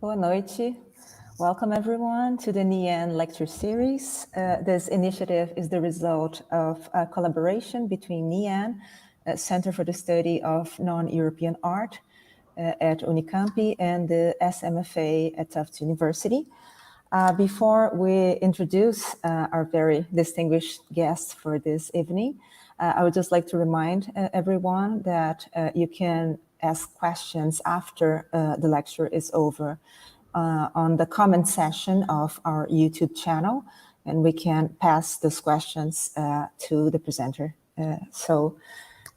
Boa noite. Welcome everyone to the NEANE lecture series. This initiative is the result of a collaboration between NEANE, Center for the Study of Non-European Art at Unicampi, and the SMFA at Tufts University. Before we introduce our very distinguished guests for this evening, I would just like to remind everyone that you can ask questions after the lecture is over on the comment section of our YouTube channel, and we can pass those questions to the presenter. So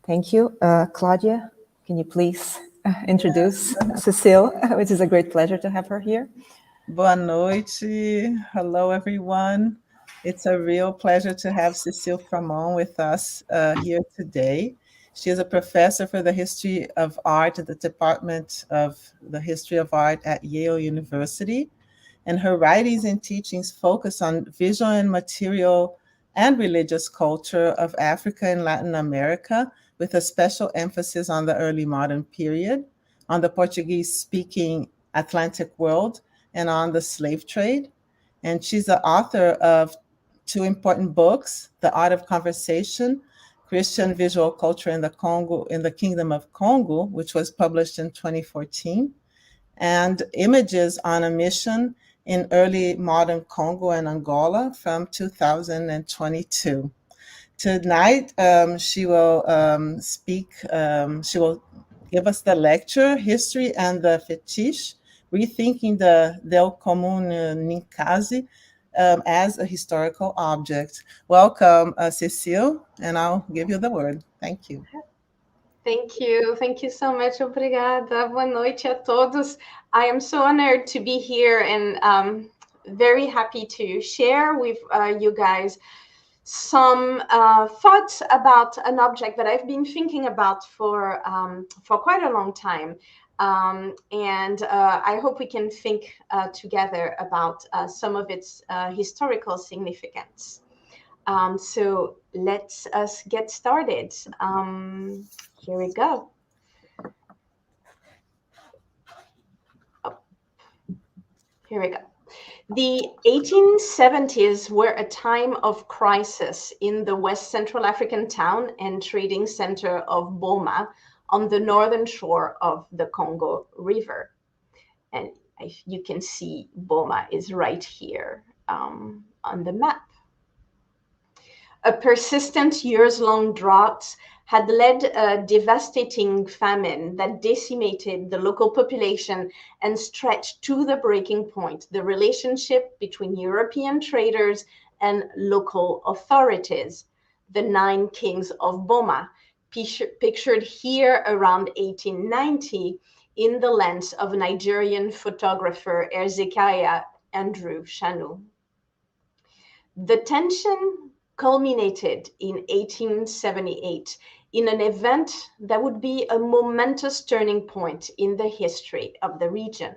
thank you. Claudia, can you please introduce Cecile, which is a great pleasure to have her here. Boa noite. Hello, everyone. It's a real pleasure to have Cecile Framont with us here today. She is a professor for the history of art at the Department of the History of Art at Yale University. And her writings and teachings focus on visual and material and religious culture of Africa and Latin America, with a special emphasis on the early modern period, on the Portuguese-speaking Atlantic world, and on the slave trade. And she's the author of two important books, The Art of Conversation, Christian Visual Culture in the Congo, in the Kingdom of Congo, which was published in 2014, and Images on a Mission in Early Modern Congo and Angola from 2022. Tonight, she will she will give us the lecture, History and the Fetiche, Rethinking the Delcommune Nkisi as a historical object. Welcome, Cecile, and I'll give you the word. Thank you. Thank you. Thank you so much. Obrigada. Boa noite a todos. I am so honored to be here and very happy to share with you guys some thoughts about an object that I've been thinking about for quite a long time. I hope we can think together about some of its historical significance. So let's us get started. Here we go. Oh, here we go. The 1870s were a time of crisis in the West Central African town and trading center of Boma, on the northern shore of the Congo River. And you can see Boma is right here on the map. A persistent years-long drought had led a devastating famine that decimated the local population and stretched to the breaking point the relationship between European traders and local authorities, the 9 kings of Boma, pictured here around 1890 in the lens of Nigerian photographer Hezekiah Andrew Shanu. The tension culminated in 1878 in an event that would be a momentous turning point in the history of the region.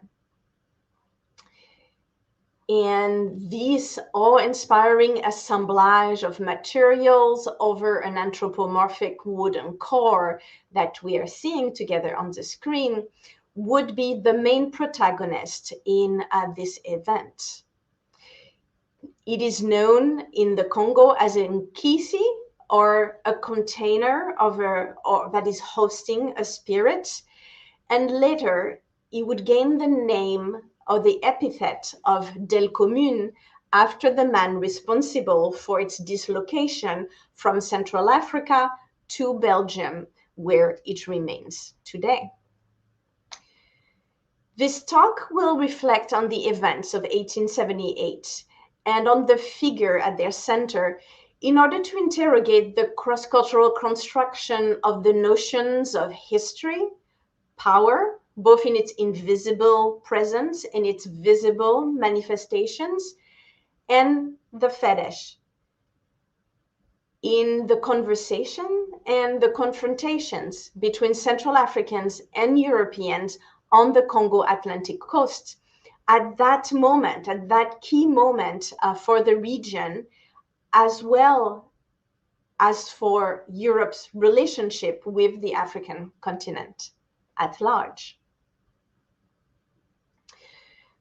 And this awe-inspiring assemblage of materials over an anthropomorphic wooden core that we are seeing together on the screen would be the main protagonist in this event. It is known in the Congo as a Nkisi, or a container that is hosting a spirit, and later it would gain the name or the epithet of Delcommune after the man responsible for its dislocation from Central Africa to Belgium, where it remains today. This talk will reflect on the events of 1878 and on the figure at their center, in order to interrogate the cross-cultural construction of the notions of history, power, both in its invisible presence and its visible manifestations, and the fetish, in the conversation and the confrontations between Central Africans and Europeans on the Congo Atlantic coast. At that moment, at that key moment for the region, as well as for Europe's relationship with the African continent at large.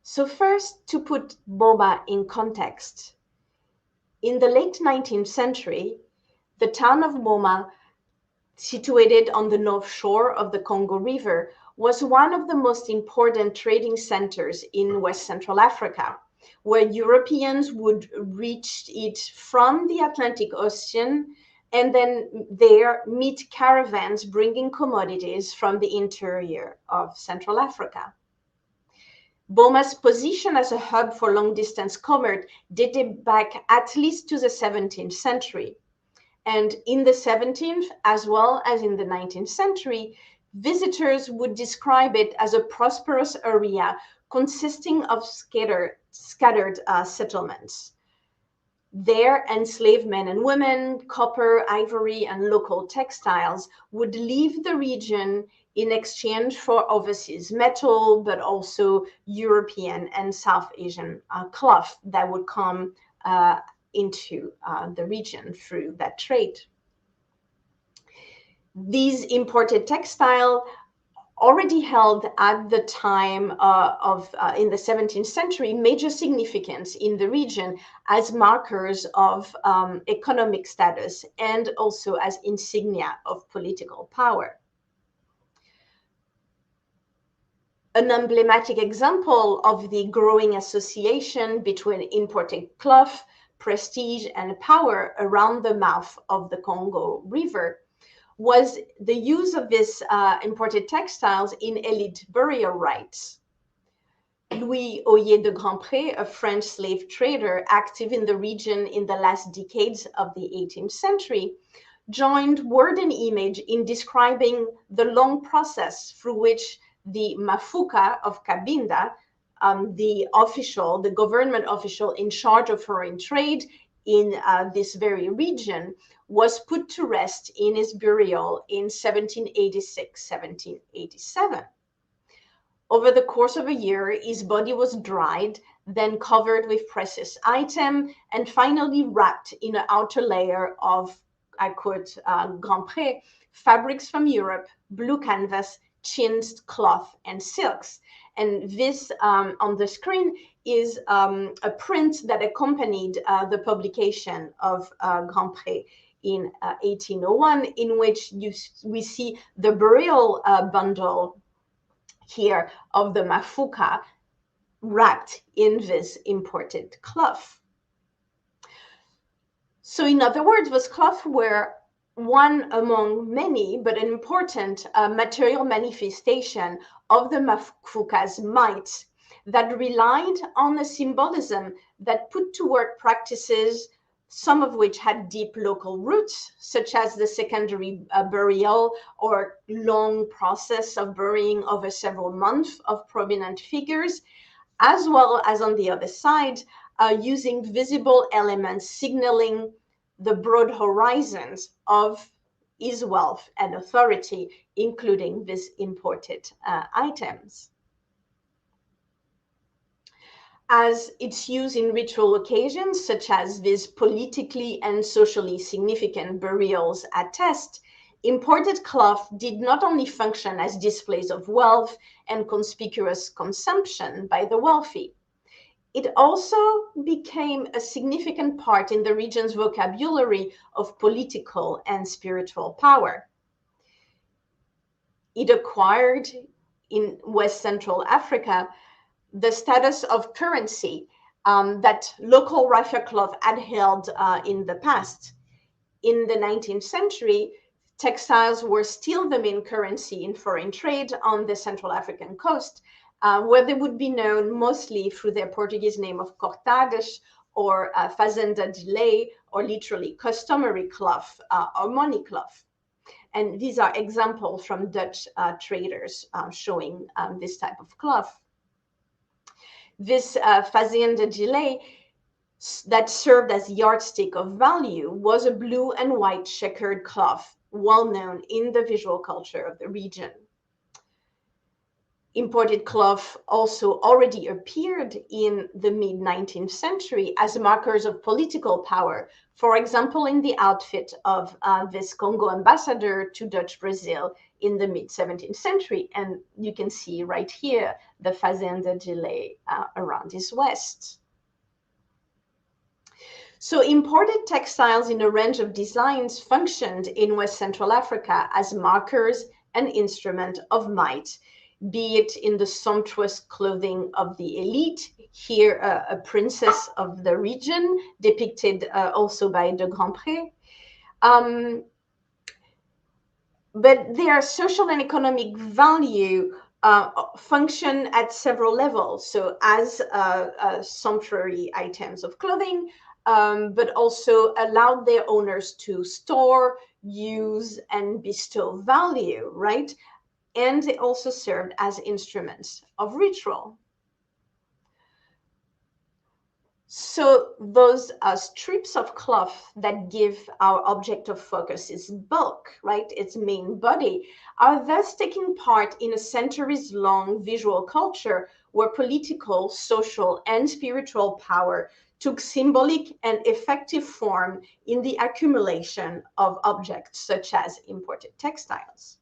So first, to put Boma in context, in the late 19th century, the town of Boma, situated on the north shore of the Congo River, was one of the most important trading centers in West Central Africa, where Europeans would reach it from the Atlantic Ocean and then there meet caravans bringing commodities from the interior of Central Africa. Boma's position as a hub for long-distance commerce dated back at least to the 17th century. And in the 17th, as well as in the 19th century, visitors would describe it as a prosperous area consisting of scattered settlements. There, enslaved men and women, copper, ivory, and local textiles would leave the region in exchange for overseas metal, but also European and South Asian cloth that would come into the region through that trade. These imported textiles already held at the time in the 17th century major significance in the region as markers of economic status and also as insignia of political power. An emblematic example of the growing association between imported cloth, prestige, and power around the mouth of the Congo River was the use of these imported textiles in elite burial rites. Louis Oyer de Grandpré, a French slave trader active in the region in the last decades of the 18th century, joined word and image in describing the long process through which the Mafuka of Cabinda, the government official in charge of foreign trade in this very region, was put to rest in his burial in 1786-1787. Over the course of a year, his body was dried, then covered with precious items, and finally wrapped in an outer layer of, I quote Grandpré, fabrics from Europe, blue canvas, chintz, cloth, and silks. And this on the screen is a print that accompanied the publication of Grandpré in 1801, in which we see the burial bundle here of the Mafuka wrapped in this imported cloth. So in other words, those cloths were one among many, but an important material manifestation of the Mafuka's might that relied on a symbolism that put to work practices, some of which had deep local roots, such as the secondary burial or long process of burying over several months of prominent figures, as well as on the other side, using visible elements signaling the broad horizons of his wealth and authority, including these imported items. As its use in ritual occasions, such as these politically and socially significant burials attest, imported cloth did not only function as displays of wealth and conspicuous consumption by the wealthy. It also became a significant part in the region's vocabulary of political and spiritual power. It acquired in West Central Africa the status of currency that local raffia cloth had held in the past. In the 19th century, textiles were still the main currency in foreign trade on the Central African coast, where they would be known mostly through their Portuguese name of cortadas or fazenda de lei or literally customary cloth or money cloth. And these are examples from Dutch traders showing this type of cloth. This fazenda gilet that served as yardstick of value was a blue and white checkered cloth, well known in the visual culture of the region. Imported cloth also already appeared in the mid-19th century as markers of political power, for example, in the outfit of this Congo ambassador to Dutch Brazil in the mid-17th century. And you can see right here the fazenda gilet around his waist. So imported textiles in a range of designs functioned in West Central Africa as markers and instrument of might, be it in the sumptuous clothing of the elite, here a princess of the region, depicted also by de Grandpré. But their social and economic value function at several levels. So as sumptuary items of clothing, but also allowed their owners to store, use, and bestow value, right? And they also served as instruments of ritual. So those strips of cloth that give our object of focus its bulk, right, its main body, are thus taking part in a centuries-long visual culture where political, social, and spiritual power took symbolic and effective form in the accumulation of objects such as imported textiles.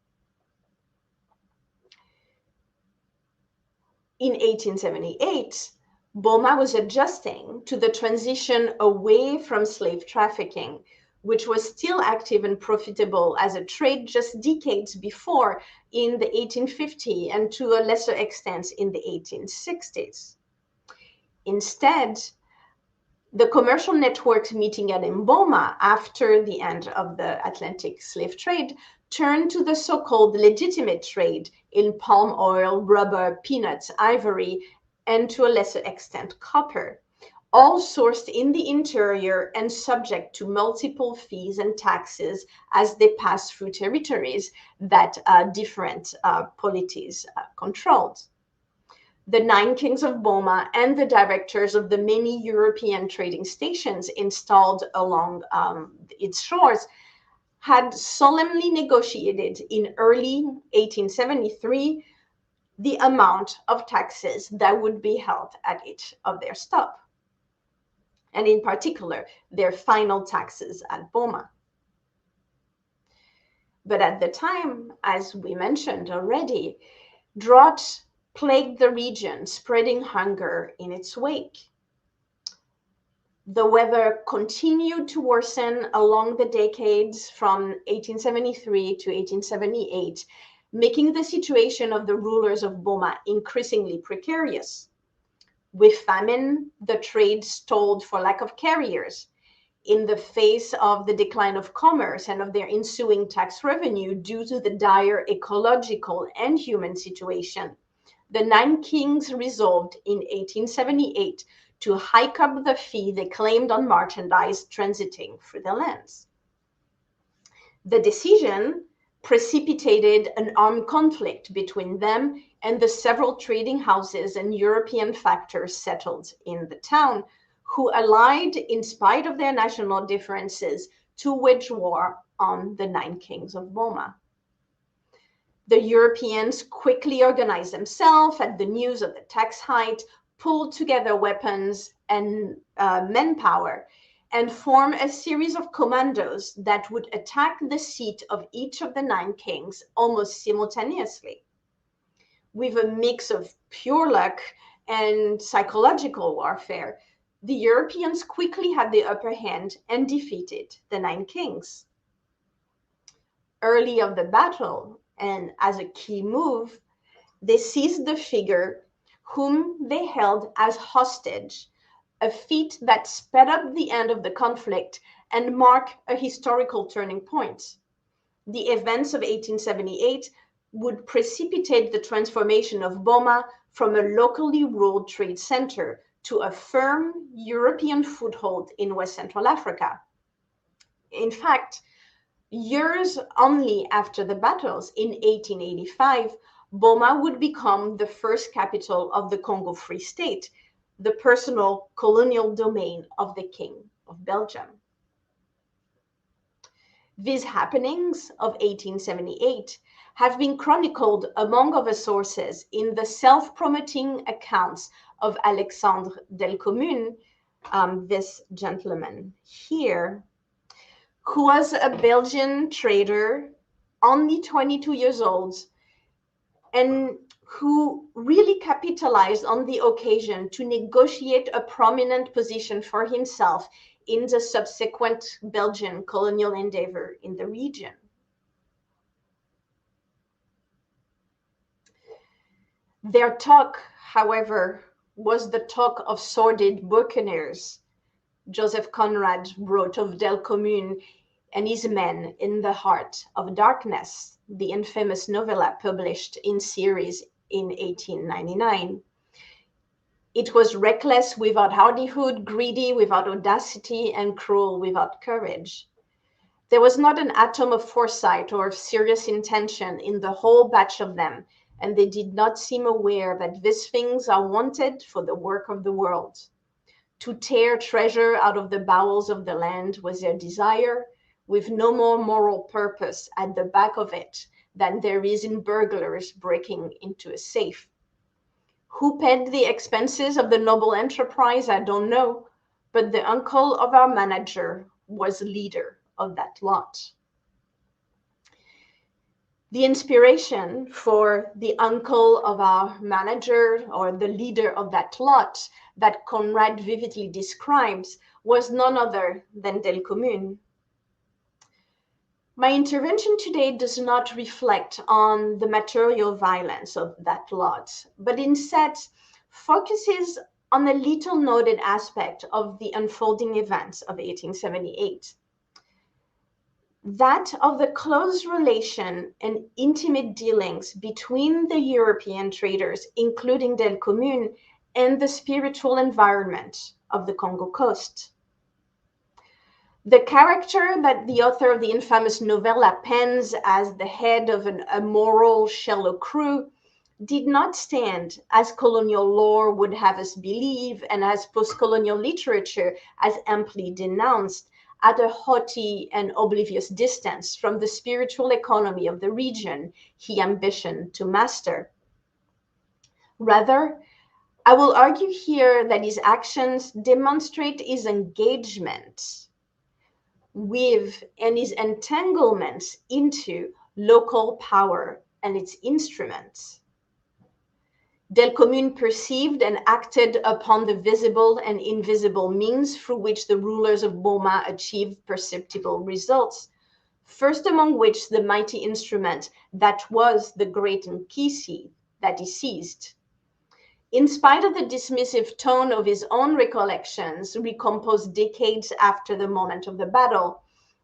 In 1878, Boma was adjusting to the transition away from slave trafficking, which was still active and profitable as a trade just decades before in the 1850s and to a lesser extent in the 1860s. Instead, the commercial networks meeting at Mboma after the end of the Atlantic slave trade turned to the so-called legitimate trade in palm oil, rubber, peanuts, ivory, and to a lesser extent copper, all sourced in the interior and subject to multiple fees and taxes as they pass through territories that different polities controlled. The 9 kings of Boma and the directors of the many European trading stations installed along its shores had solemnly negotiated in early 1873 the amount of taxes that would be held at each of their stop, and in particular, their final taxes at Boma. But at the time, as we mentioned already, drought plagued the region, spreading hunger in its wake. The weather continued to worsen along the decades from 1873 to 1878, making the situation of the rulers of Boma increasingly precarious. With famine, the trade stalled for lack of carriers. In the face of the decline of commerce and of their ensuing tax revenue due to the dire ecological and human situation, the 9 kings resolved in 1878 to hike up the fee they claimed on merchandise transiting through the lands. The decision precipitated an armed conflict between them and the several trading houses and European factors settled in the town, who allied in spite of their national differences to wage war on the 9 kings of Boma. The Europeans quickly organized themselves at the news of the tax hike, pulled together weapons and manpower, and form a series of commandos that would attack the seat of each of the 9 kings almost simultaneously. With a mix of pure luck and psychological warfare, the Europeans quickly had the upper hand and defeated the 9 kings. Early of the battle, and as a key move, they seized the figure whom they held as hostage, a feat that sped up the end of the conflict and marked a historical turning point. The events of 1878 would precipitate the transformation of Boma from a locally ruled trade center to a firm European foothold in West Central Africa. In fact, years only after the battles in 1885, Boma would become the first capital of the Congo Free State, the personal colonial domain of the King of Belgium. These happenings of 1878 have been chronicled, among other sources, in the self-promoting accounts of Alexandre Delcommune, this gentleman here, who was a Belgian trader, only 22 years old, and who really capitalized on the occasion to negotiate a prominent position for himself in the subsequent Belgian colonial endeavor in the region. Their talk, however, was the talk of sordid buccaneers. Joseph Conrad wrote of Delcommune and his men in the heart of darkness, the infamous novella published in series in 1899. It was reckless without hardihood, greedy without audacity, and cruel without courage. There was not an atom of foresight or of serious intention in the whole batch of them, and they did not seem aware that these things are wanted for the work of the world. To tear treasure out of the bowels of the land was their desire, with no more moral purpose at the back of it than there is in burglars breaking into a safe. Who paid the expenses of the noble enterprise, I don't know, but the uncle of our manager was leader of that lot. The inspiration for the uncle of our manager, or the leader of that lot, that Conrad vividly describes was none other than Delcommune. My intervention today does not reflect on the material violence of that lot, but instead focuses on a little noted aspect of the unfolding events of 1878. That of the close relation and intimate dealings between the European traders, including Delcommune, and the spiritual environment of the Congo coast. The character that the author of the infamous novella pens as the head of a moral shallow crew did not stand, as colonial lore would have us believe, and as post-colonial literature has amply denounced, at a haughty and oblivious distance from the spiritual economy of the region he ambitioned to master. Rather, I will argue here that his actions demonstrate his engagement with and his entanglements into local power and its instruments. Delcommune perceived and acted upon the visible and invisible means through which the rulers of Boma achieved perceptible results, first among which the mighty instrument that was the great Nkisi that he seized. In spite of the dismissive tone of his own recollections, recomposed decades after the moment of the battle,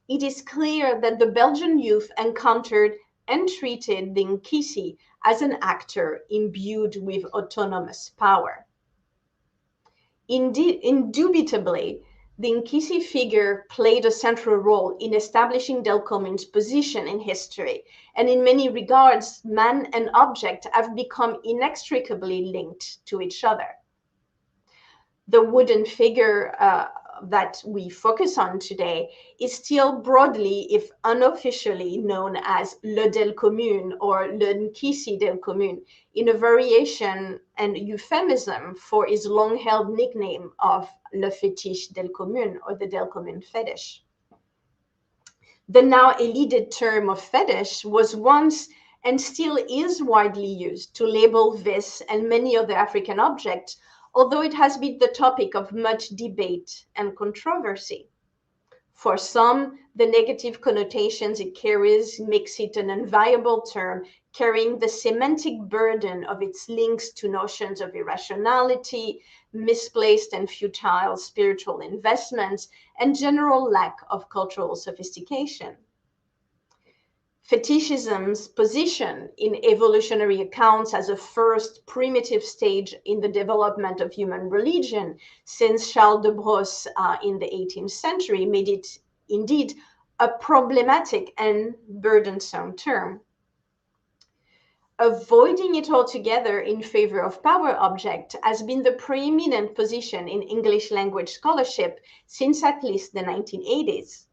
it is clear that the Belgian youth encountered and treated the Nkisi as an actor imbued with autonomous power. Indeed, indubitably, the Nkisi figure played a central role in establishing Delcommune's position in history, and in many regards, man and object have become inextricably linked to each other. The wooden figure that we focus on today is still broadly, if unofficially, known as Le Delcommune or Le Nkisi Delcommune, in a variation and euphemism for his long-held nickname of Le Fetiche Delcommune, or the Delcommune Fetish. The now elided term of fetish was once and still is widely used to label this and many other African objects, although it has been the topic of much debate and controversy. For some, the negative connotations it carries makes it an unviable term, carrying the semantic burden of its links to notions of irrationality, misplaced and futile spiritual investments, and general lack of cultural sophistication. Fetishism's position in evolutionary accounts as a first primitive stage in the development of human religion since Charles de Brosse in the 18th century made it indeed a problematic and burdensome term. Avoiding it altogether in favor of power object has been the preeminent position in English language scholarship since at least the 1980s.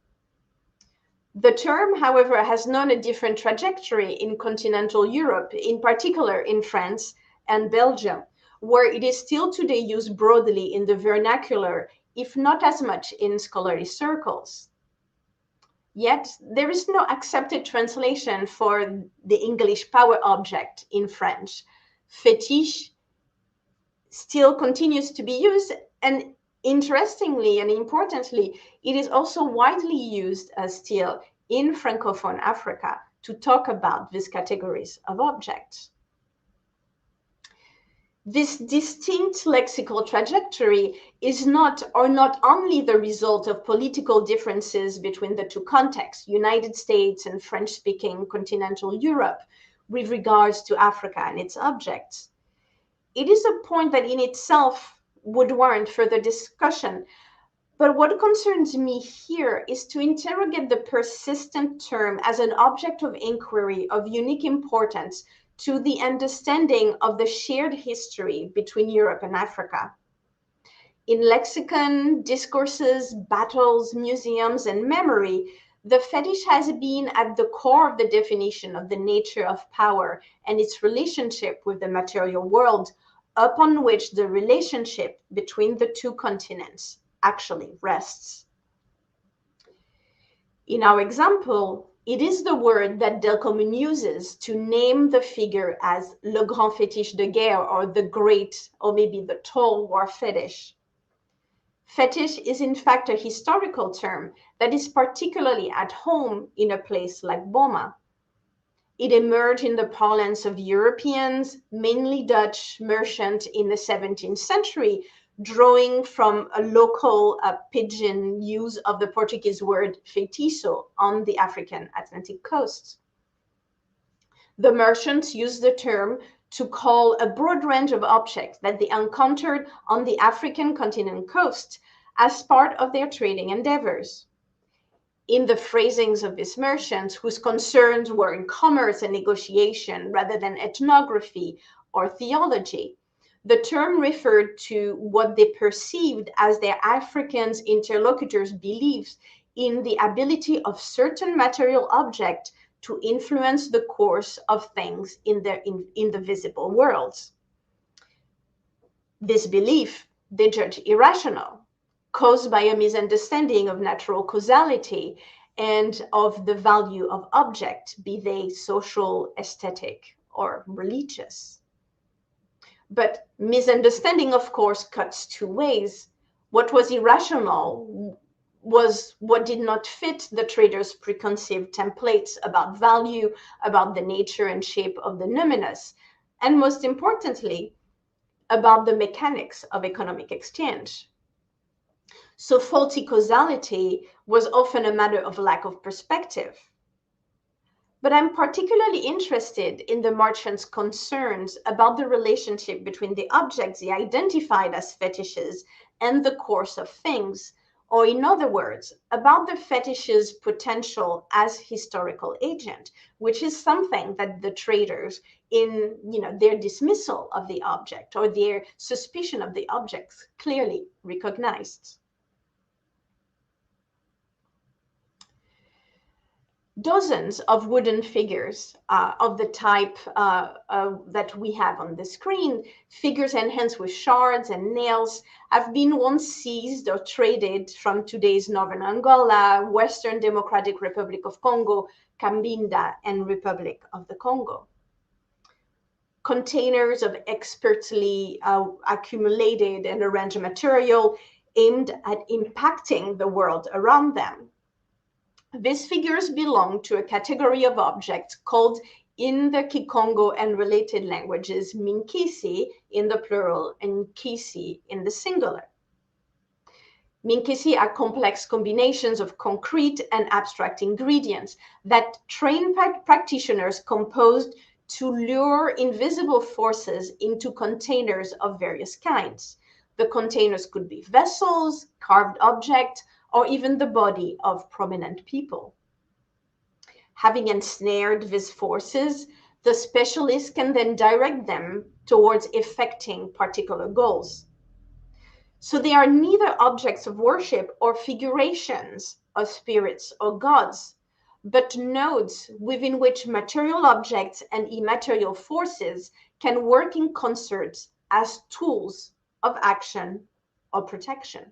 The term, however, has known a different trajectory in continental Europe, in particular in France and Belgium, where it is still today used broadly in the vernacular, if not as much in scholarly circles. Yet, there is no accepted translation for the English power object in French. Fetiche still continues to be used, and interestingly and importantly, it is also widely used still in Francophone Africa to talk about these categories of objects. This distinct lexical trajectory is not only the result of political differences between the two contexts, United States and French-speaking continental Europe, with regards to Africa and its objects. It is a point that in itself would warrant further discussion. But what concerns me here is to interrogate the persistent term as an object of inquiry of unique importance to the understanding of the shared history between Europe and Africa. In lexicon, discourses, battles, museums, and memory, the fetish has been at the core of the definition of the nature of power and its relationship with the material world, upon which the relationship between the two continents actually rests. In our example, it is the word that Delcommune uses to name the figure as le grand fétiche de guerre, or the great, or maybe the tall war fetish. Fetish is in fact a historical term that is particularly at home in a place like Boma. It emerged in the parlance of Europeans, mainly Dutch merchants in the 17th century, drawing from a local pidgin use of the Portuguese word feitiço on the African Atlantic coast. The merchants used the term to call a broad range of objects that they encountered on the African continent coast as part of their trading endeavors. In the phrasings of these merchants, whose concerns were in commerce and negotiation rather than ethnography or theology, the term referred to what they perceived as their African interlocutors' beliefs in the ability of certain material objects to influence the course of things in the visible worlds. This belief they judge irrational, caused by a misunderstanding of natural causality and of the value of objects, be they social, aesthetic, or religious. But misunderstanding, of course, cuts two ways. What was irrational was what did not fit the traders' preconceived templates about value, about the nature and shape of the numinous, and most importantly, about the mechanics of economic exchange. So faulty causality was often a matter of lack of perspective. But I'm particularly interested in the merchants' concerns about the relationship between the objects they identified as fetishes and the course of things, or in other words, about the fetish's potential as historical agent, which is something that the traders, in their dismissal of the object or their suspicion of the objects, clearly recognized. Dozens of wooden figures of the type that we have on the screen, figures enhanced with shards and nails, have been once seized or traded from today's northern Angola, Western Democratic Republic of Congo, Cabinda, and Republic of the Congo. Containers of expertly accumulated and arranged material aimed at impacting the world around them. These figures belong to a category of objects called in the Kikongo and related languages minkisi in the plural and Nkisi in the singular. Minkisi are complex combinations of concrete and abstract ingredients that trained practitioners composed to lure invisible forces into containers of various kinds. The containers could be vessels, carved objects, or even the body of prominent people. Having ensnared these forces, the specialist can then direct them towards effecting particular goals. So they are neither objects of worship or figurations of spirits or gods, but nodes within which material objects and immaterial forces can work in concert as tools of action or protection.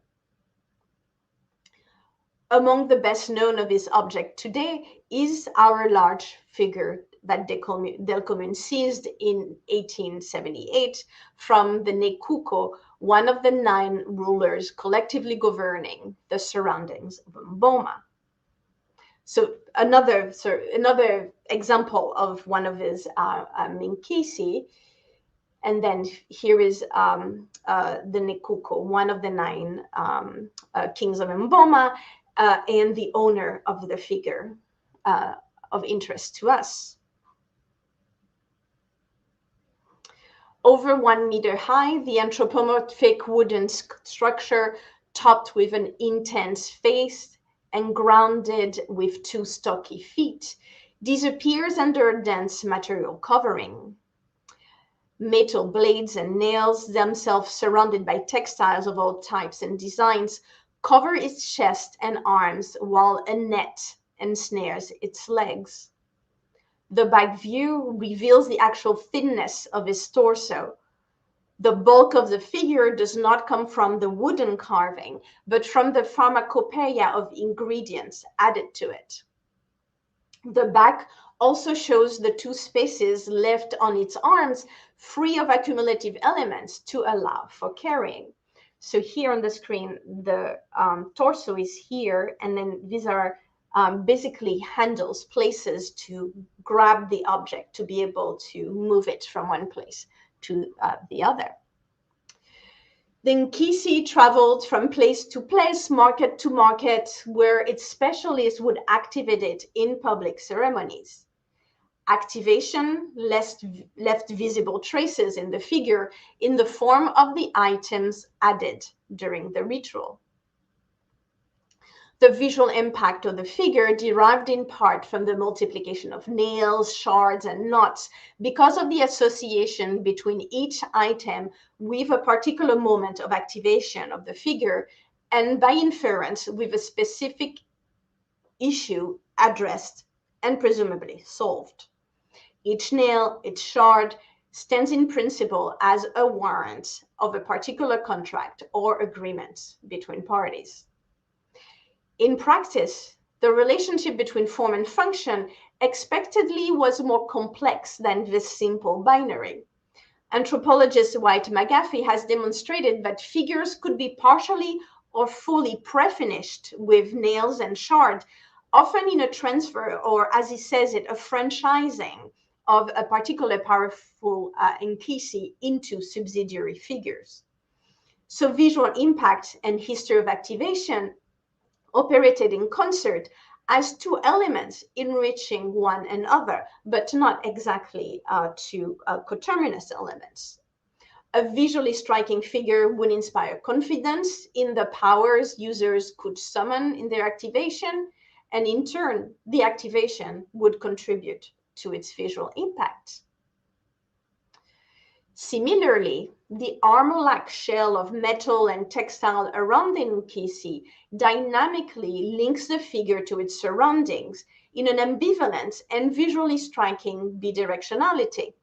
Among the best known of this object today is our large figure that Delcommune seized in 1878 from the Nekuko, one of the 9 rulers collectively governing the surroundings of Mboma. So another example of one of his minkisi, and then here is the Nekuko, one of the 9 kings of Mboma, and the owner of the figure of interest to us. Over 1 meter high, the anthropomorphic wooden structure, topped with an intense face and grounded with 2 stocky feet, disappears under a dense material covering. Metal blades and nails, themselves surrounded by textiles of all types and designs, cover its chest and arms, while a net ensnares its legs. The back view reveals the actual thinness of his torso. The bulk of the figure does not come from the wooden carving, but from the pharmacopoeia of ingredients added to it. The back also shows the 2 spaces left on its arms, free of accumulative elements to allow for carrying. So here on the screen, the torso is here, and then these are basically handles, places to grab the object, to be able to move it from one place to the other. The Nkisi traveled from place to place, market to market, where its specialists would activate it in public ceremonies. Activation left visible traces in the figure in the form of the items added during the ritual. The visual impact of the figure derived in part from the multiplication of nails, shards, and knots because of the association between each item with a particular moment of activation of the figure, and by inference with a specific issue addressed and presumably solved. Each nail, each shard, stands in principle as a warrant of a particular contract or agreement between parties. In practice, the relationship between form and function expectedly was more complex than this simple binary. Anthropologist White McGaffey has demonstrated that figures could be partially or fully pre-finished with nails and shard, often in a transfer, or as he says it, a franchising of a particular powerful Nkisi into subsidiary figures. So visual impact and history of activation operated in concert as 2 elements enriching one another, but not exactly 2 coterminous elements. A visually striking figure would inspire confidence in the powers users could summon in their activation, and in turn, the activation would contribute to its visual impact. Similarly, the armor-like shell of metal and textile around the Nkisi dynamically links the figure to its surroundings in an ambivalent and visually striking bidirectionality.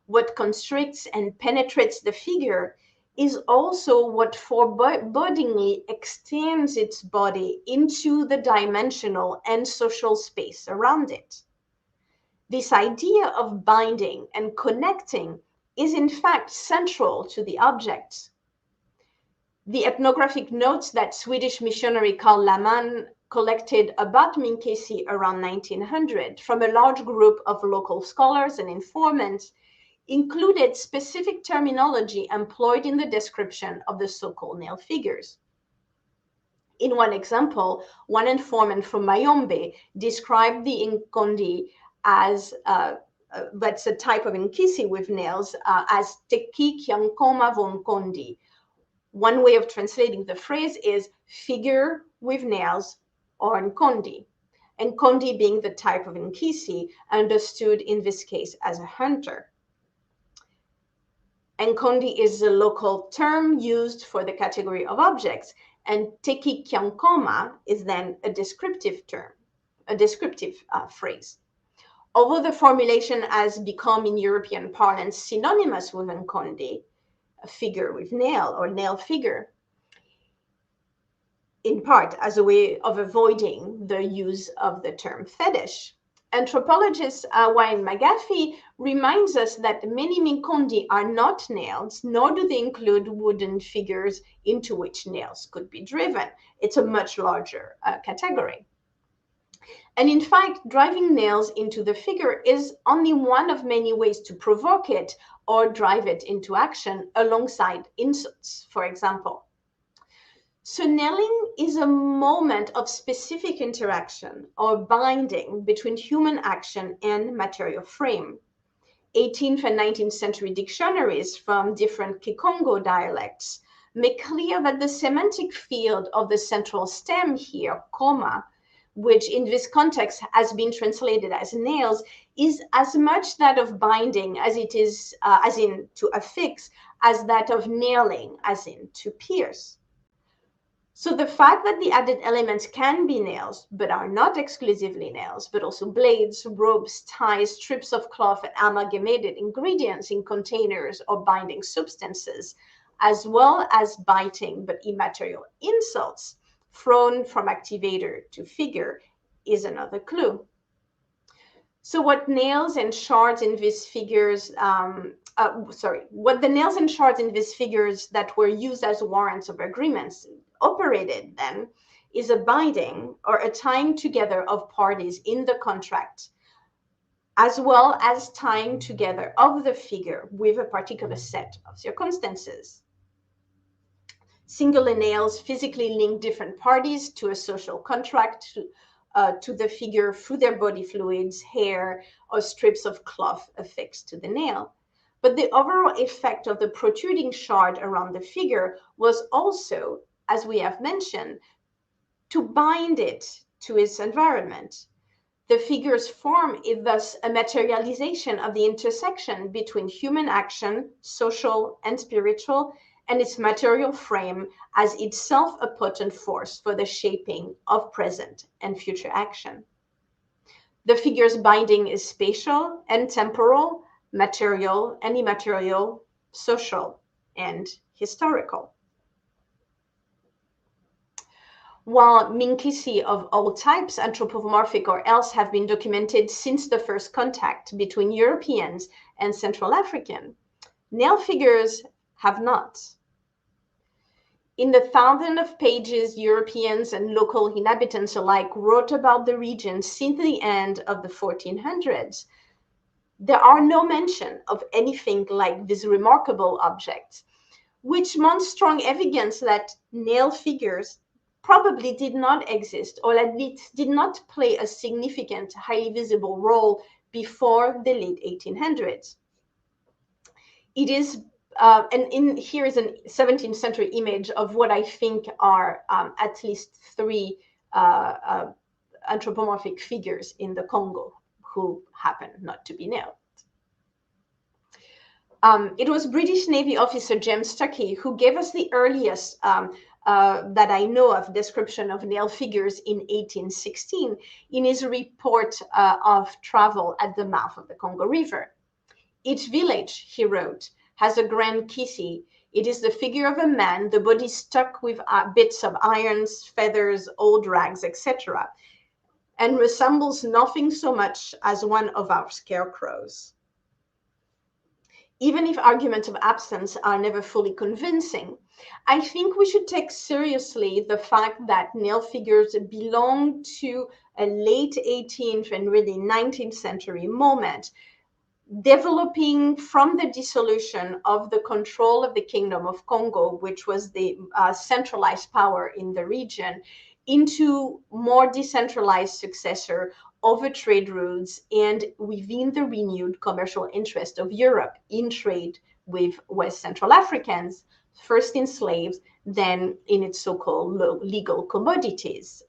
What constricts and penetrates the figure is also what forebodingly extends its body into the dimensional and social space around it. This idea of binding and connecting is in fact central to the object. The ethnographic notes that Swedish missionary Carl Laman collected about Minkisi around 1900 from a large group of local scholars and informants included specific terminology employed in the description of the so-called nail figures. In one example, one informant from Mayombe described the Nkondi as that's a type of Nkisi with nails, as teki kyankoma vonkondi. One way of translating the phrase is figure with nails or Nkondi. and Kondi being the type of Nkisi, understood in this case as a hunter. And Kondi is a local term used for the category of objects, and Teki Kyankoma is then a descriptive term, a descriptive phrase. Although the formulation has become in European parlance synonymous with Nkondi, a figure with nail or nail figure, in part as a way of avoiding the use of the term fetish. Anthropologist Wayne McGaffey reminds us that many Minkondi are not nails, nor do they include wooden figures into which nails could be driven. It's a much larger category. And in fact, driving nails into the figure is only one of many ways to provoke it or drive it into action alongside insults, for example. So nailing is a moment of specific interaction or binding between human action and material frame. 18th and 19th century dictionaries from different Kikongo dialects make clear that the semantic field of the central stem here, koma, which in this context has been translated as nails, is as much that of binding as it is, as in to affix, as that of nailing, as in to pierce. So the fact that the added elements can be nails, but are not exclusively nails, but also blades, ropes, ties, strips of cloth, and amalgamated ingredients in containers or binding substances, as well as biting but immaterial insults thrown from activator to figure, is another clue. So what nails and shards in these figures, what the nails and shards in these figures that were used as warrants of agreements operated then is a binding or a tying together of parties in the contract, as well as tying together of the figure with a particular set of circumstances. Singular nails physically link different parties to a social contract, to the figure through their body fluids, hair, or strips of cloth affixed to the nail. But the overall effect of the protruding shard around the figure was also, as we have mentioned, to bind it to its environment. The figure's form is thus a materialization of the intersection between human action, social and spiritual, and its material frame as itself a potent force for the shaping of present and future action. The figure's binding is spatial and temporal, material and immaterial, social and historical. While minkisi of all types, anthropomorphic or else, have been documented since the first contact between Europeans and Central African, nail figures have not. In the thousands of pages Europeans and local inhabitants alike wrote about the region since the end of the 1400s, there are no mention of anything like these remarkable objects, which mounts strong evidence that nail figures probably did not exist, or at least did not play a significant, highly visible role before the late 1800s. It is, here is a 17th century image of what I think are at least three anthropomorphic figures in the Congo who happen not to be nailed. It was British Navy officer James Stuckey who gave us the earliest that I know of description of nail figures in 1816 in his report of travel at the mouth of the Congo River. Each village, he wrote, has a grand kisi. It is the figure of a man, the body stuck with bits of irons, feathers, old rags, etc., and resembles nothing so much as one of our scarecrows. Even if arguments of absence are never fully convincing, I think we should take seriously the fact that nail figures belong to a late 18th and really 19th century moment, developing from the dissolution of the control of the Kingdom of Congo, which was the centralized power in the region, into more decentralized successor over trade routes and within the renewed commercial interest of Europe in trade with West Central Africans, first in slaves, then in its so-called legal commodities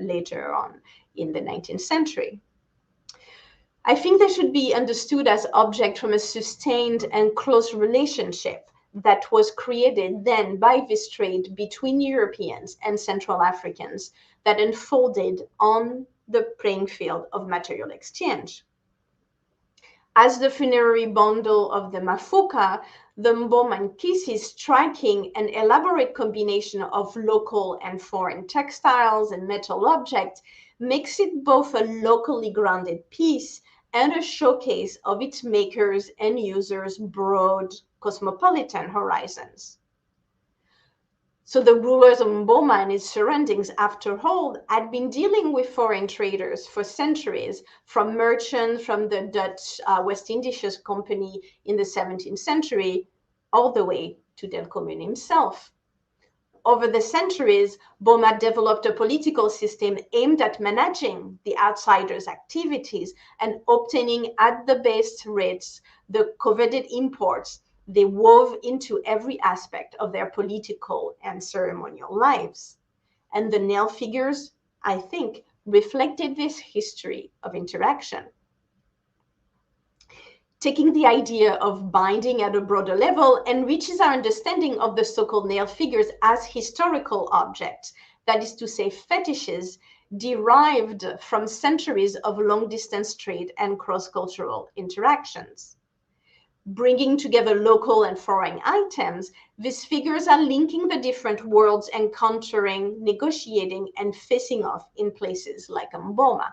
later on in the 19th century. I think they should be understood as objects from a sustained and close relationship that was created then by this trade between Europeans and Central Africans that unfolded on the playing field of material exchange. As the funerary bundle of the Mafuka, the Mboma Nkisi is striking an elaborate combination of local and foreign textiles and metal objects makes it both a locally grounded piece and a showcase of its makers and users' broad cosmopolitan horizons. So the rulers of Mboma and its surroundings, after all, had been dealing with foreign traders for centuries, from merchants from the Dutch West India Company in the 17th century, all the way to Delcommune himself. Over the centuries, Mboma developed a political system aimed at managing the outsiders' activities and obtaining at the best rates the coveted imports they wove into every aspect of their political and ceremonial lives. And the nail figures, I think, reflected this history of interaction. Taking the idea of binding at a broader level enriches our understanding of the so-called nail figures as historical objects, that is to say, fetishes derived from centuries of long-distance trade and cross-cultural interactions. Bringing together local and foreign items, these figures are linking the different worlds, encountering, negotiating, and facing off in places like Mboma.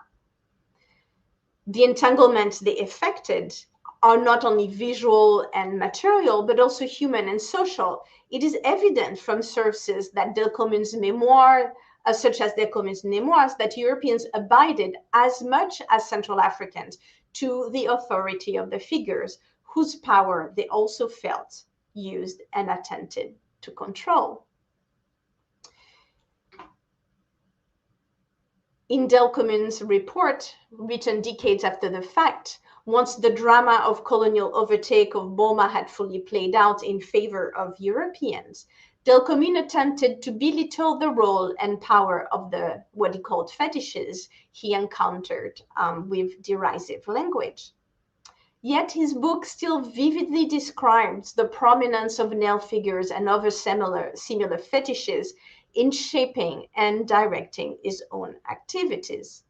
The entanglements they effected are not only visual and material, but also human and social. It is evident from sources that Delcommune's memoir, such as Delcommune's memoirs, that Europeans abided as much as Central Africans to the authority of the figures, whose power they also felt, used, and attempted to control. In Delcommune's report, written decades after the fact, once the drama of colonial overtake of Mboma had fully played out in favor of Europeans, Delcommune attempted to belittle the role and power of the what he called fetishes he encountered with derisive language. Yet his book still vividly describes the prominence of nail figures and other similar fetishes in shaping and directing his own activities.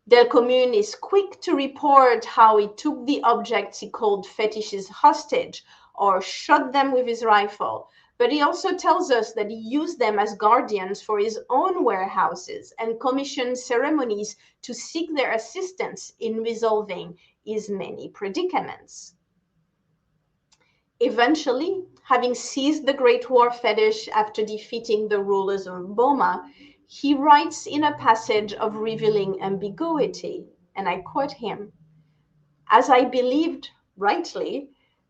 Delcommune is quick to report how he took the objects he called fetishes hostage or shot them with his rifle, but he also tells us that he used them as guardians for his own warehouses and commissioned ceremonies to seek their assistance in resolving his many predicaments. Eventually, having seized the Great War fetish after defeating the rulers of Mboma, he writes in a passage of revealing ambiguity, and I quote him, "As I believed, rightly,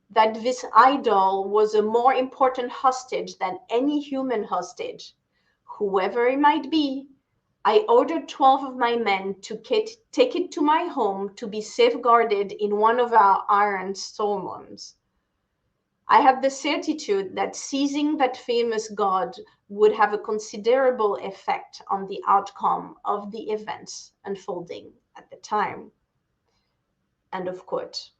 that this idol was a more important hostage than any human hostage, whoever it might be, I ordered 12 of my men to take it to my home to be safeguarded in one of our iron storerooms. I have the certitude that seizing that famous god would have a considerable effect on the outcome of the events unfolding at the time." End of quote.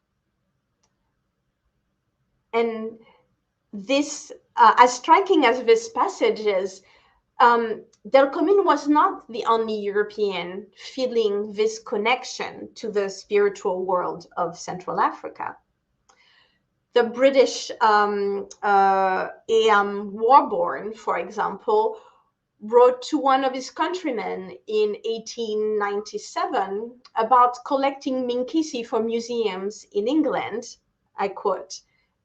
And this, as striking as this passage is, Delcommune was not the only European feeling this connection to the spiritual world of Central Africa. The British A.M. Warborn, for example, wrote to one of his countrymen in 1897 about collecting minkisi for museums in England. I quote,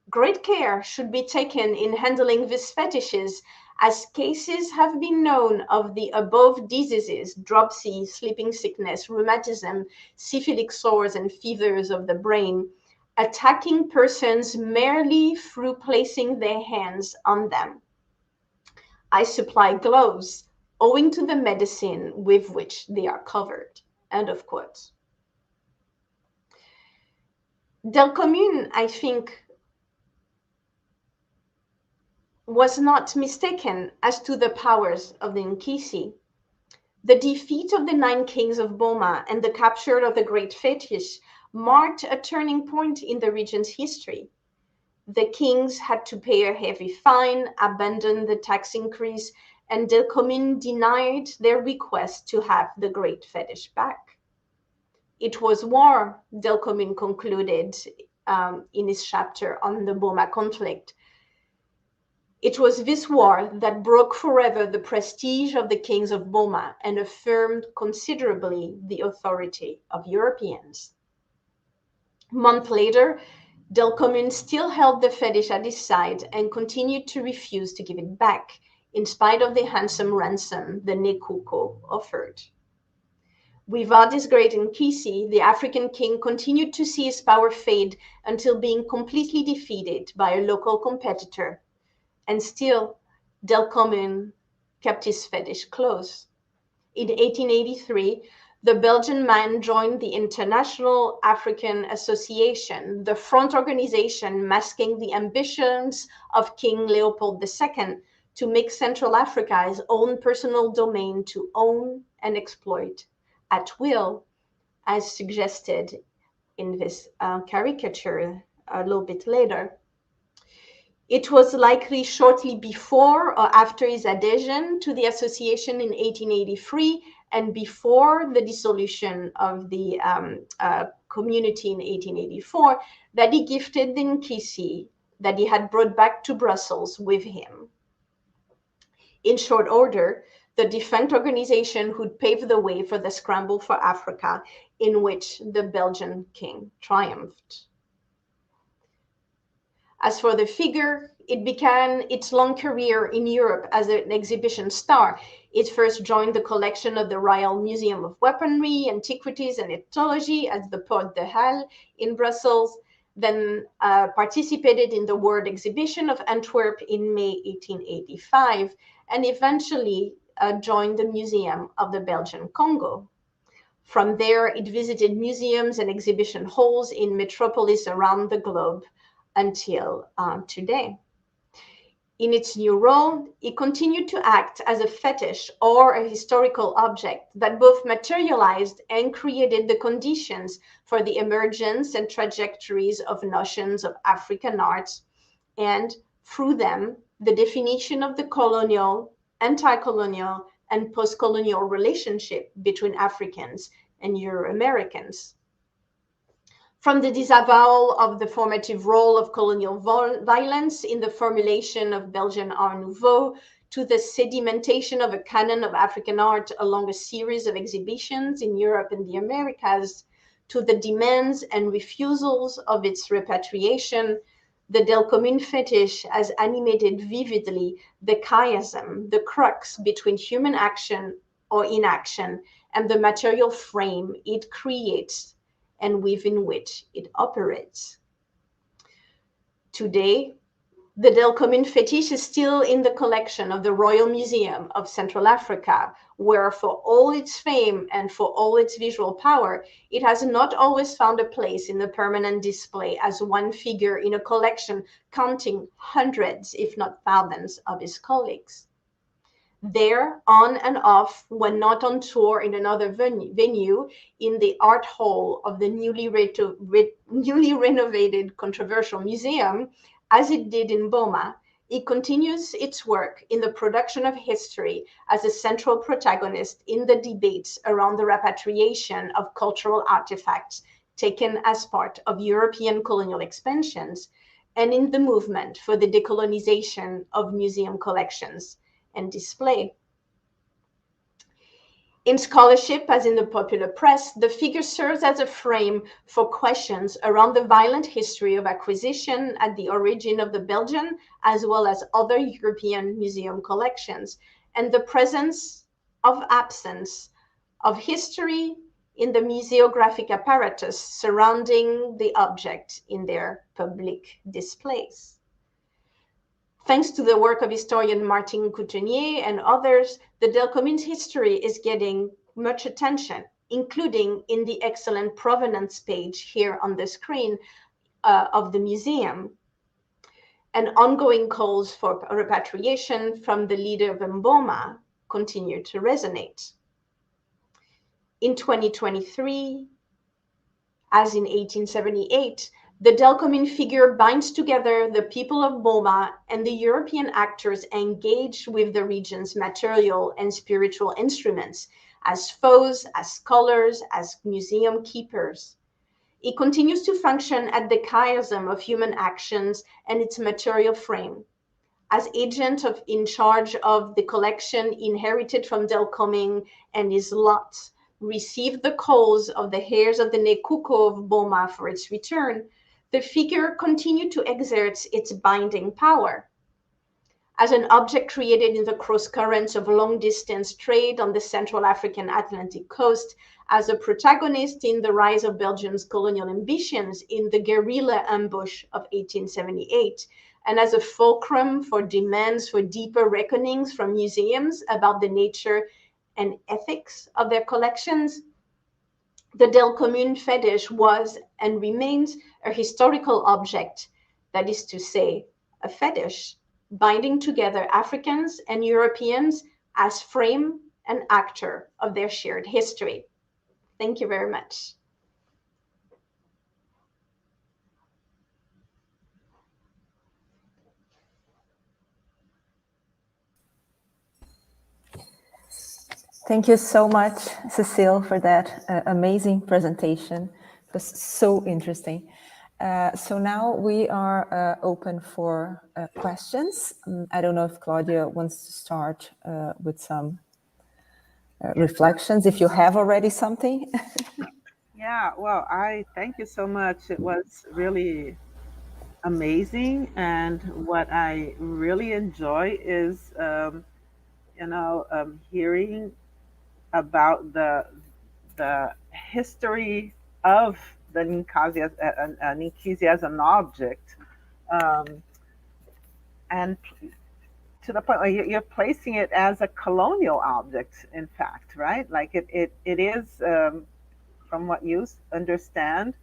"Great care should be taken in handling these fetishes, as cases have been known of the above diseases, dropsy, sleeping sickness, rheumatism, syphilitic sores, and fevers of the brain, attacking persons merely through placing their hands on them. I supply gloves owing to the medicine with which they are covered." End of quote. Delcommune, I think, was not mistaken as to the powers of the Nkisi. The defeat of the 9 kings of Boma and the capture of the great Fetish marked a turning point in the region's history. The kings had to pay a heavy fine, abandon the tax increase, and Delcommune denied their request to have the great Fetish back. It was war, Delcommune concluded in his chapter on the Boma conflict. It was this war that broke forever the prestige of the kings of Boma and affirmed considerably the authority of Europeans. A month later, Delcommune still held the Fetish at his side and continued to refuse to give it back, in spite of the handsome ransom the Nekuko offered. Without his great Nkisi, the African king continued to see his power fade until being completely defeated by a local competitor. And still, Delcommune kept his Fetish close. In 1883, the Belgian man joined the International African Association, the front organization masking the ambitions of King Leopold II to make Central Africa his own personal domain to own and exploit at will, as suggested in this caricature a little bit later. It was likely shortly before or after his adhesion to the association in 1883 and before the dissolution of the community in 1884 that he gifted the Nkisi that he had brought back to Brussels with him. In short order, the defunct organization who'd pave the way for the scramble for Africa in which the Belgian king triumphed. As for the figure, it began its long career in Europe as an exhibition star. It first joined the collection of the Royal Museum of Weaponry, Antiquities, and Ethnology at the Porte de Halle in Brussels, then participated in the World Exhibition of Antwerp in May 1885, and eventually joined the Museum of the Belgian Congo. From there, it visited museums and exhibition halls in metropolis around the globe until today. In its new role, it continued to act as a fetish or a historical object that both materialized and created the conditions for the emergence and trajectories of notions of African art, and through them, the definition of the colonial, anti-colonial, and post-colonial relationship between Africans and Euro-Americans. From the disavowal of the formative role of colonial violence in the formulation of Belgian Art Nouveau, to the sedimentation of a canon of African art along a series of exhibitions in Europe and the Americas, to the demands and refusals of its repatriation, the Delcommune fetish has animated vividly the chiasm, the crux between human action or inaction and the material frame it creates and within which it operates. Today, the Delcommune Fetiche is still in the collection of the Royal Museum of Central Africa, where for all its fame and for all its visual power, it has not always found a place in the permanent display as one figure in a collection counting hundreds, if not thousands, of his colleagues. There, on and off, when not on tour in another venue, in the art hall of the newly renovated controversial museum, as it did in Boma, it continues its work in the production of history as a central protagonist in the debates around the repatriation of cultural artifacts taken as part of European colonial expansions, and in the movement for the decolonization of museum collections and display. In scholarship, as in the popular press, the figure serves as a frame for questions around the violent history of acquisition at the origin of the Belgian, as well as other European museum collections, and the presence of absence of history in the museographic apparatus surrounding the object in their public displays. Thanks to the work of historian Martin Coutenier and others, the Delcommune's history is getting much attention, including in the excellent provenance page here on the screen of the museum. And ongoing calls for repatriation from the leader of Mboma continue to resonate. In 2023, as in 1878, the Delcommune figure binds together the people of Boma and the European actors engaged with the region's material and spiritual instruments as foes, as scholars, as museum keepers. It continues to function at the chiasm of human actions and its material frame. As agent in charge of the collection inherited from Delcommune and his lot, received the calls of the heirs of the Nekuko of Boma for its return, the figure continued to exert its binding power. As an object created in the cross currents of long-distance trade on the Central African Atlantic coast, as a protagonist in the rise of Belgium's colonial ambitions in the guerrilla ambush of 1878, and as a fulcrum for demands for deeper reckonings from museums about the nature and ethics of their collections, the Delcommune fetish was and remains a historical object, that is to say, a fetish, binding together Africans and Europeans as frame and actor of their shared history. Thank you very much. Thank you so much, Cecile, for that amazing presentation. It was so interesting. So now we are open for questions. I don't know if Claudia wants to start with some reflections, if you have already something. Yeah, well, I thank you so much. It was really amazing. And what I really enjoy is, hearing about the history of the Nkisi as an object, and to the point where you're placing it as a colonial object, in fact, right? Like it is, from what you understand,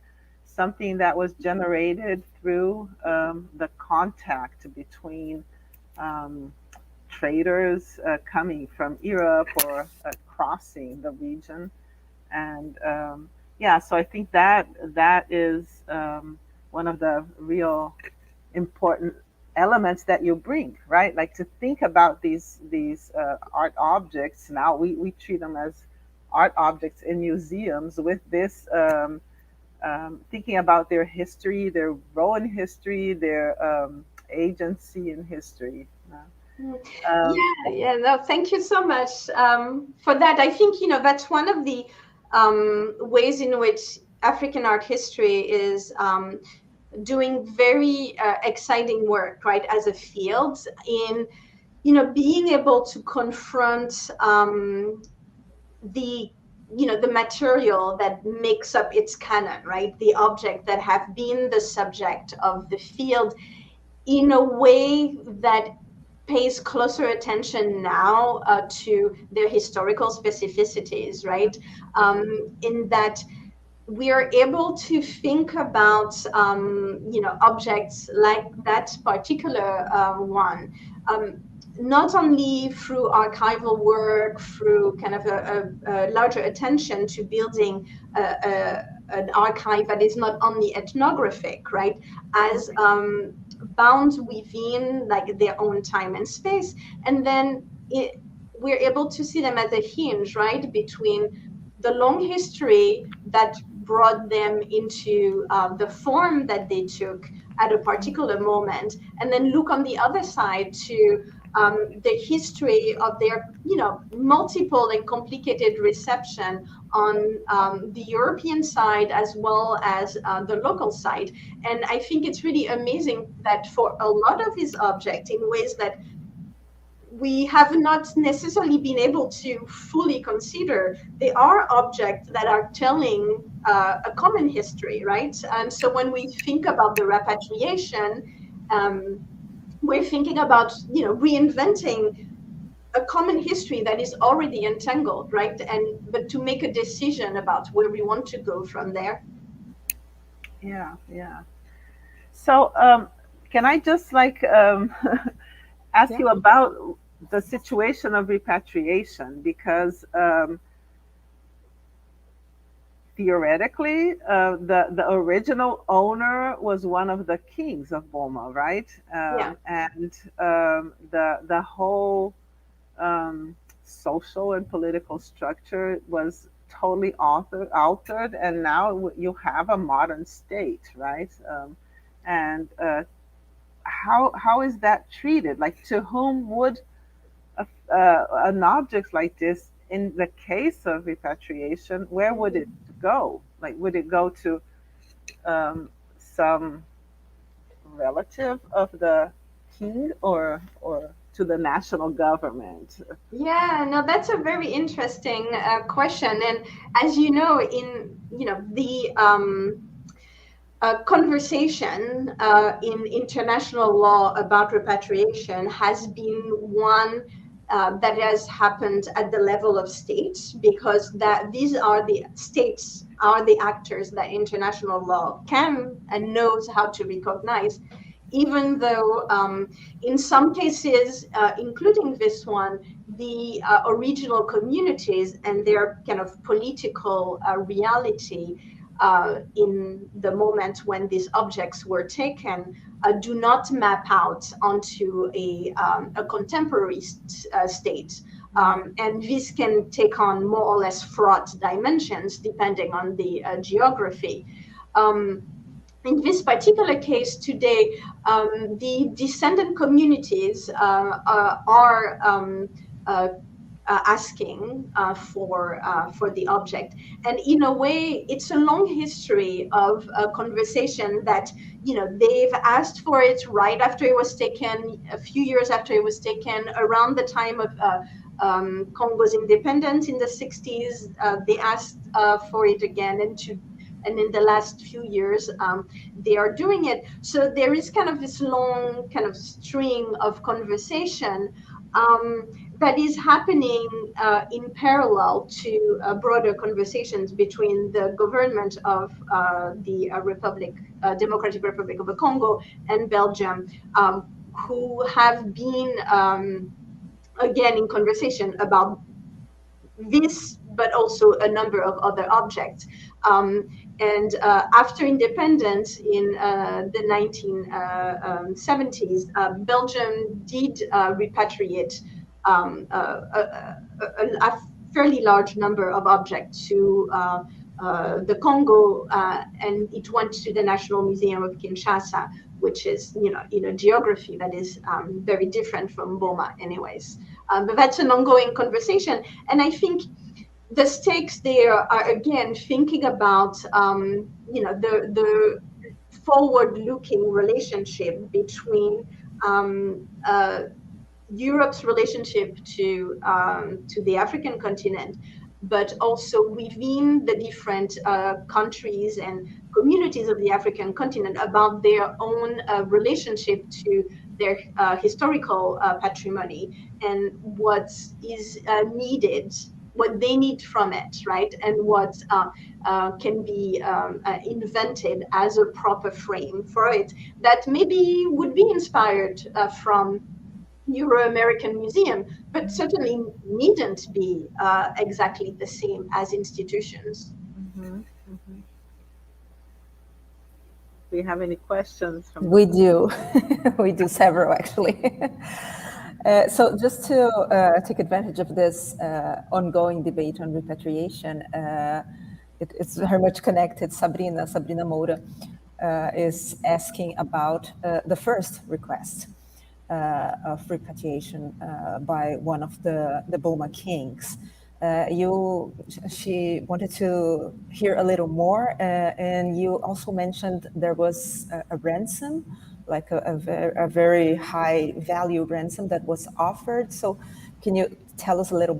something that was generated through the contact between traders coming from Europe or crossing the region. And so I think that is one of the real important elements that you bring, right? Like to think about these art objects. Now we treat them as art objects in museums with this thinking about their history, their role in history, their agency in history. No, thank you so much for that. I think, that's one of the ways in which African art history is doing very exciting work, right, as a field in, being able to confront the material that makes up its canon, right, the object that have been the subject of the field in a way that pays closer attention now to their historical specificities, right? In that we are able to think about, objects like that particular one, not only through archival work, through kind of a larger attention to building an archive that is not only ethnographic, right, as bound within like their own time and space, and then we're able to see them as a hinge, right, between the long history that brought them into the form that they took at a particular moment, and then look on the other side to the history of their, multiple and complicated reception on the European side as well as the local side. And I think it's really amazing that for a lot of these objects, in ways that we have not necessarily been able to fully consider, they are objects that are telling a common history, right? And so when we think about the repatriation, we're thinking about, reinventing a common history that is already entangled, right? But to make a decision about where we want to go from there. Yeah. So can I just ask you about the situation of repatriation? Because theoretically, the original owner was one of the kings of Boma, right? And the whole social and political structure was totally altered, and now you have a modern state, right? And how is that treated? Like, to whom would an object like this, in the case of repatriation, where would it go? Like, would it go to some relative of the king, or to the national government? Yeah, no, that's a very interesting question. And as you know, the conversation in international law about repatriation has been one that has happened at the level of states, because these are the states are the actors that international law can and knows how to recognize, even though in some cases, including this one, the original communities and their kind of political reality in the moment when these objects were taken do not map out onto a contemporary state. And this can take on more or less fraught dimensions depending on the geography. In this particular case today, the descendant communities are asking for the object, and in a way, it's a long history of a conversation that they've asked for it right after it was taken, a few years after it was taken, around the time of Congo's independence in the 60s. They asked for it again, and in the last few years, they are doing it. So there is kind of this long kind of string of conversation that is happening in parallel to broader conversations between the government of the Democratic Republic of the Congo and Belgium, who have been, again, in conversation about this, but also a number of other objects. And after independence in the 1970s, Belgium did repatriate a fairly large number of objects to the Congo, and it went to the National Museum of Kinshasa, which is, in a geography that is very different from Boma anyways. But that's an ongoing conversation. And I think the stakes there are, again, thinking about, the forward-looking relationship between Europe's relationship to the African continent, but also within the different countries and communities of the African continent, about their own relationship to their historical patrimony and what is needed, what they need from it, right? And what can be invented as a proper frame for it that maybe would be inspired from Euro-American Museum, but certainly needn't be exactly the same as institutions. Mm-hmm. Mm-hmm. Do you have any questions? We do. We do several, actually. So just to take advantage of this ongoing debate on repatriation, it's very much connected. Sabrina Moura is asking about the first request of repatriation by one of the Boma kings. She wanted to hear a little more, and you also mentioned there was a ransom, like a very high value ransom that was offered. So can you tell us a little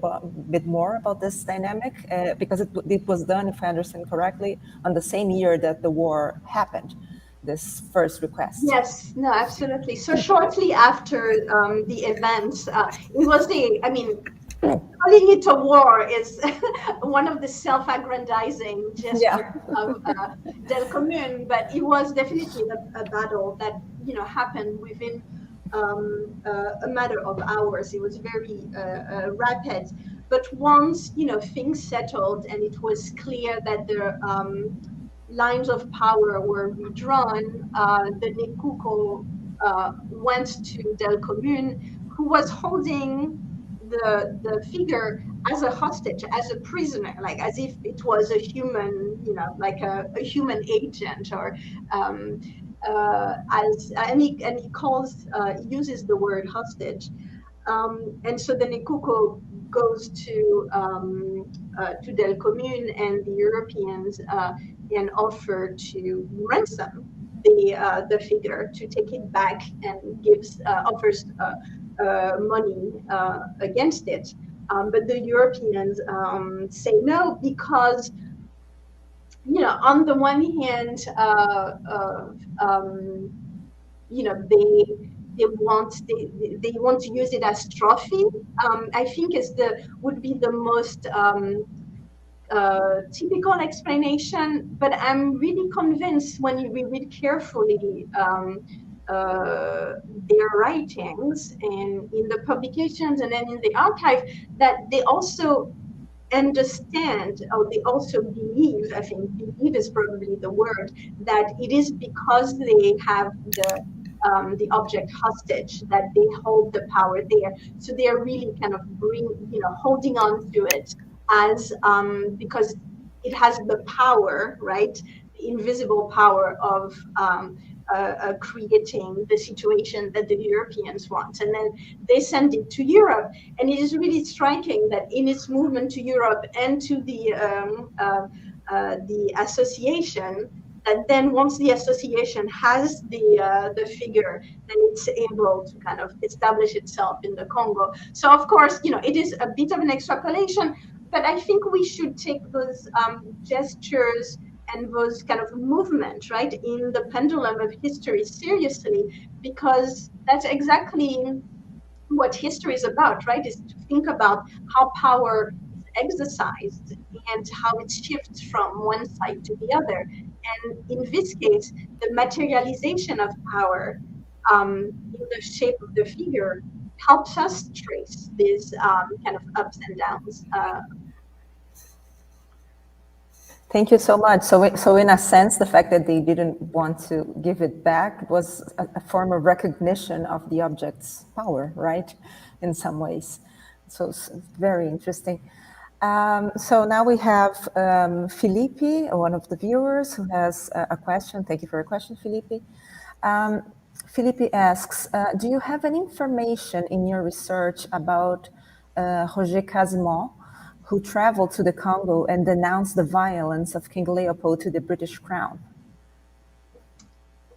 bit more about this dynamic? Because it was done, if I understand correctly, on the same year that the war happened, this first request. Yes, no, absolutely. So shortly after the events, it was calling it a war is one of the self-aggrandizing gestures of Delcommune, but it was definitely a battle that happened within a matter of hours. It was very rapid. But once, things settled and it was clear that the lines of power were redrawn, the Nekuko went to Delcommune, who was holding the figure as a hostage, as a prisoner, like as if it was a human, like a human agent, or and he uses the word hostage. And so the Nekuko goes to Delcommune and the Europeans and offer to ransom the figure, to take it back, and offers money against it. But the Europeans say no, because on the one hand, they want to use it as trophy. I think would be the most typical explanation, but I'm really convinced when we read carefully their writings and in the publications and then in the archive, that they also understand, or they also believe, I think believe is probably the word, that it is because they have the object hostage that they hold the power there. So they are really kind of holding on to it as because it has the power, right? The invisible power of creating the situation that the Europeans want. And then they send it to Europe. And it is really striking that in its movement to Europe and to the association, that then once the association has the figure, then it's able to kind of establish itself in the Congo. So of course, it is a bit of an extrapolation, but I think we should take those gestures and those kind of movements, right, in the pendulum of history seriously, because that's exactly what history is about, right, is to think about how power is exercised and how it shifts from one side to the other. And in this case, the materialization of power in the shape of the figure helps us trace these kind of ups and downs. Thank you so much. So in a sense, the fact that they didn't want to give it back was a form of recognition of the object's power, right? In some ways. So it's very interesting. So now we have Felipe, one of the viewers, who has a question. Thank you for your question, Felipe. Felipe asks, do you have any information in your research about Roger Casimont, who traveled to the Congo and denounced the violence of King Leopold to the British Crown?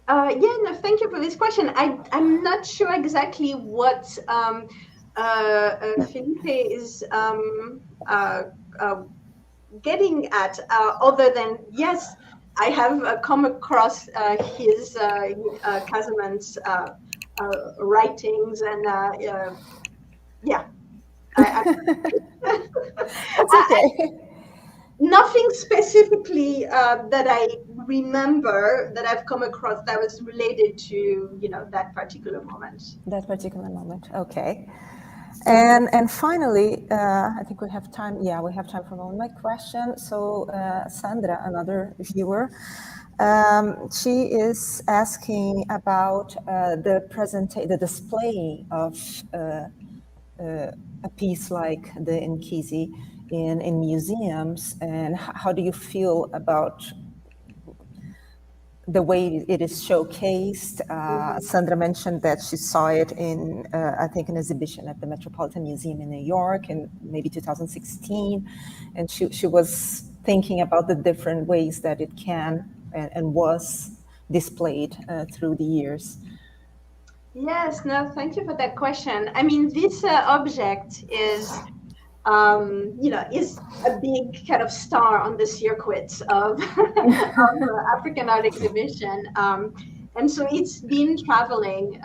Thank you for this question. I'm not sure exactly what Felipe is getting at, other than, yes, I have come across his Casimont's writings, and yeah. That's okay. Nothing specifically that I remember that I've come across that was related to that particular moment. That particular moment. Okay. And finally, I think we have time. Yeah, we have time for one more question. So Sandra, another viewer, she is asking about the display of a piece like the Nkisi in museums, and how do you feel about the way it is showcased? Sandra mentioned that she saw it in, I think, an exhibition at the Metropolitan Museum in New York in maybe 2016, and she was thinking about the different ways that it can and was displayed through the years. Yes, no, thank you for that question. I mean, this object is, is a big kind of star on the circuit of African art exhibition. And so it's been traveling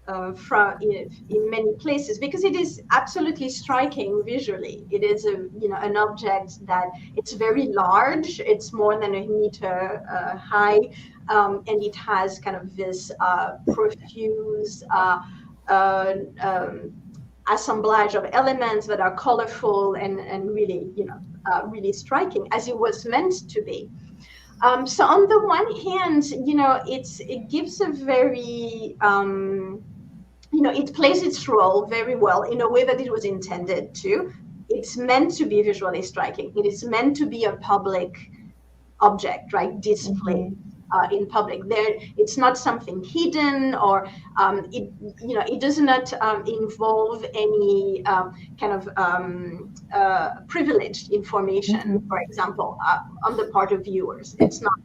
in many places, because it is absolutely striking visually. It is an object that it's very large. It's more than a meter high, and it has kind of this profuse assemblage of elements that are colorful and really, really striking, as it was meant to be. So on the one hand, it gives a very, it plays its role very well in a way that it was intended to. It's meant to be visually striking. It is meant to be a public object, right? Display in public. It's not something hidden, or it does not involve any kind of privileged information, for example, on the part of viewers. It's not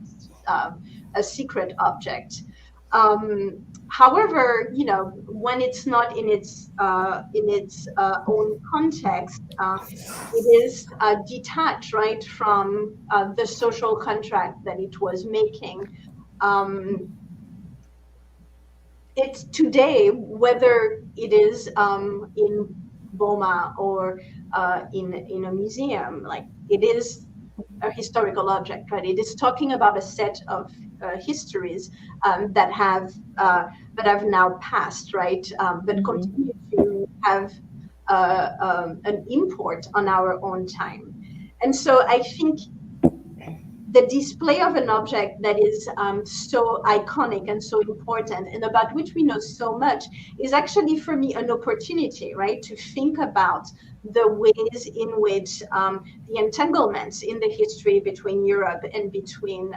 a secret object. However, when it's not in its own context, it is detached, right, from the social contract that it was making. It's today, whether it is in BOMA or in a museum, like it is a historical object, right? It is talking about a set of histories that have now passed, right? But continue to have an import on our own time. And so I think the display of an object that is so iconic and so important and about which we know so much is actually, for me, an opportunity, right, to think about the ways in which the entanglements in the history between Europe and between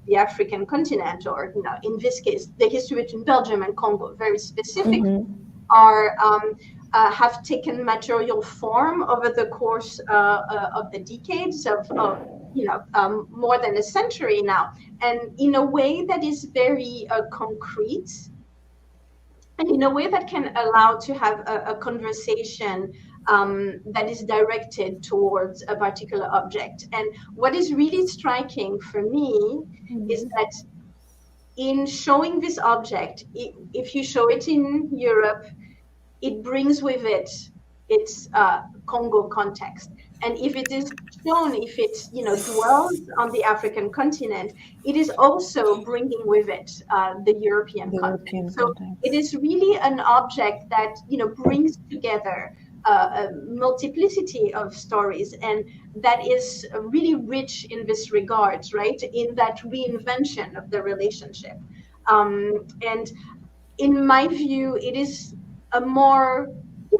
the African continent, or, in this case, the history between Belgium and Congo, very specifically, are have taken material form over the course of the decades of more than a century now, and in a way that is very concrete, and in a way that can allow to have a conversation that is directed towards a particular object. And what is really striking for me is that in showing this object, if you show it in Europe, it brings with it its Congo context. And if it is shown, if it dwells on the African continent, it is also bringing with it the European context. So it is really an object that brings together a multiplicity of stories, and that is really rich in this regard, right? In that reinvention of the relationship. And in my view, it is a more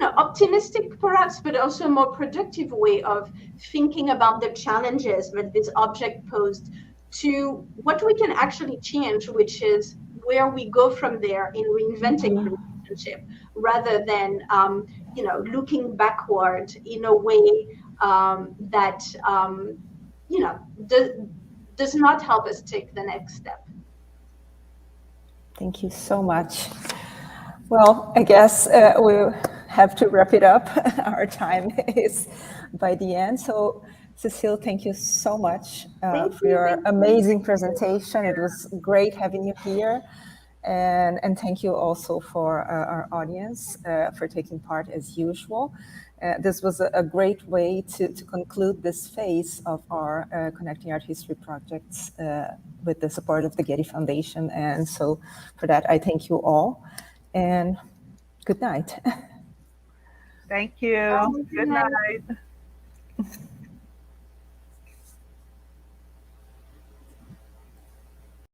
optimistic perhaps, but also a more productive way of thinking about the challenges that this object posed to what we can actually change, which is where we go from there in reinventing the relationship, rather than looking backward in a way that does not help us take the next step. Thank you so much. Well, I guess we'll have to wrap it up. Our time is by the end. So, Cecile, thank you so much for your amazing presentation. It was great having you here. And thank you also for our audience for taking part as usual. This was a great way to conclude this phase of our Connecting Art History projects with the support of the Getty Foundation. And so for that, I thank you all. And good night. Thank you. Good night.